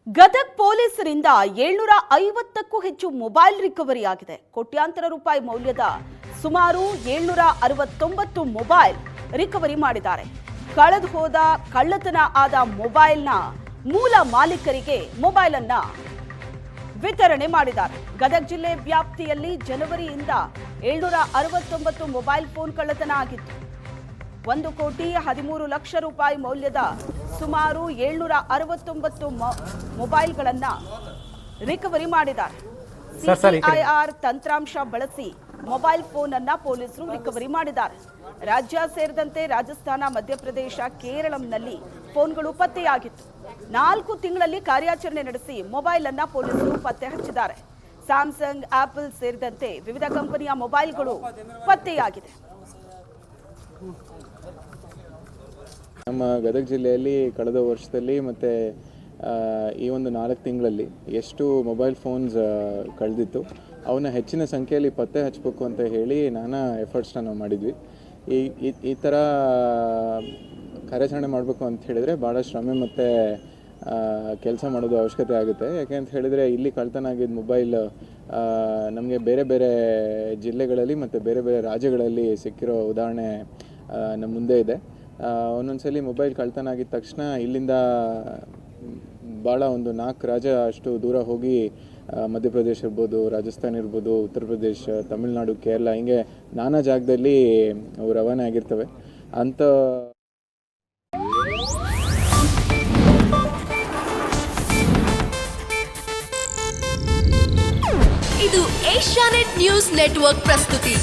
ಗದಗ್ ಪೊಲೀಸರಿಂದ 750ಕ್ಕೂ ಹೆಚ್ಚು mobile recovery ಆಗಿದೆ. ಕೋಟ್ಯಾಂತರ ರೂಪಾಯಿ ಮೌಲ್ಯದ ಸುಮಾರು 769 ಮೊಬೈಲ್ ರಿಕವರಿ ಮಾಡಿದ್ದಾರೆ. ಕಳೆದು ಹೋದ ಕಳ್ಳತನ ಆದ ಮೊಬೈಲ್ನ ಮೂಲ ಮಾಲೀಕರಿಗೆ ಮೊಬೈಲ್ ಅನ್ನ ವಿತರಣೆ ಮಾಡಿದ್ದಾರೆ. ಗದಗ ಜಿಲ್ಲೆ ವ್ಯಾಪ್ತಿಯಲ್ಲಿ ಜನವರಿಯಿಂದ 769 ಮೊಬೈಲ್ ಫೋನ್ ಕಳ್ಳತನ ಆಗಿತ್ತು. 1,13,00,000 ರೂಪಾಯಿ ಮೌಲ್ಯದ ಸುಮಾರು 769 ಮೊಬೈಲ್ಗಳನ್ನ ರಿಕವರಿ ಮಾಡಿದ್ದಾರೆ. ಸಿಸಿಐಆರ್ ತಂತ್ರಾಂಶ ಬಳಸಿ ಮೊಬೈಲ್ ಫೋನ್ ಅನ್ನ ಪೊಲೀಸರು ರಿಕವರಿ ಮಾಡಿದ್ದಾರೆ. ರಾಜ್ಯ ಸೇರಿದಂತೆ ರಾಜಸ್ಥಾನ, ಮಧ್ಯಪ್ರದೇಶ, ಕೇರಳಂನಲ್ಲಿ ಫೋನ್ಗಳು ಪತ್ತೆಯಾಗಿತ್ತು. 4 ತಿಂಗಳಲ್ಲಿ ಕಾರ್ಯಾಚರಣೆ ನಡೆಸಿ ಮೊಬೈಲ್ ಅನ್ನ ಪೊಲೀಸರು ಪತ್ತೆ ಹಚ್ಚಿದ್ದಾರೆ. ಸ್ಯಾಮ್ಸಂಗ್, ಆಪಲ್ ಸೇರಿದಂತೆ ವಿವಿಧ ಕಂಪನಿಯ ಮೊಬೈಲ್ಗಳು ಪತ್ತೆಯಾಗಿದೆ. ನಮ್ಮ ಗದಗ ಜಿಲ್ಲೆಯಲ್ಲಿ ಕಳೆದ ವರ್ಷದಲ್ಲಿ ಮತ್ತು ಈ ಒಂದು 4 ತಿಂಗಳಲ್ಲಿ ಎಷ್ಟು ಮೊಬೈಲ್ ಫೋನ್ಸ್ ಕಳೆದಿತ್ತು ಅವನ್ನ ಹೆಚ್ಚಿನ ಸಂಖ್ಯೆಯಲ್ಲಿ ಪತ್ತೆ ಹಚ್ಚಬೇಕು ಅಂತ ಹೇಳಿ ನಾನಾ ಎಫರ್ಟ್ಸ್ನ ನಾವು ಮಾಡಿದ್ವಿ. ಈ ಥರ ಕಾರ್ಯಾಚರಣೆ ಮಾಡಬೇಕು ಅಂತ ಹೇಳಿದರೆ ಭಾಳ ಶ್ರಮೆ ಮತ್ತು ಕೆಲಸ ಮಾಡೋದು ಅವಶ್ಯಕತೆ ಆಗುತ್ತೆ. ಯಾಕೆ ಅಂತ ಹೇಳಿದರೆ ಇಲ್ಲಿ ಕಳ್ತನ ಆಗಿದ್ದ ಮೊಬೈಲ್ ನಮಗೆ ಬೇರೆ ಬೇರೆ ಜಿಲ್ಲೆಗಳಲ್ಲಿ ಮತ್ತು ಬೇರೆ ಬೇರೆ ರಾಜ್ಯಗಳಲ್ಲಿ ಸಿಕ್ಕಿರೋ ಉದಾಹರಣೆ ನಮ್ಮ ಮುಂದೆ ಇದೆ. ಒಂದೊಂದ್ಸಲಿ ಮೊಬೈಲ್ ಕಳ್ತನ ಆಗಿದ ತಕ್ಷಣ ಇಲ್ಲಿಂದ ಭಾಳ ಒಂದು 4 ರಾಜ್ಯ ಅಷ್ಟು ದೂರ ಹೋಗಿ ಮಧ್ಯಪ್ರದೇಶ ಇರ್ಬೋದು, ರಾಜಸ್ಥಾನ ಇರ್ಬೋದು, ಉತ್ತರ ಪ್ರದೇಶ, ತಮಿಳುನಾಡು, ಕೇರಳ ಹಿಂಗೆ ನಾನಾ ಜಾಗದಲ್ಲಿ ಅವು ರವಾನೆ ಆಗಿರ್ತವೆ. ಅಂಥ ಇದು ಏಷ್ಯಾನೆಟ್ ನ್ಯೂಸ್ ನೆಟ್ವರ್ಕ್ ಪ್ರಸ್ತುತಿ.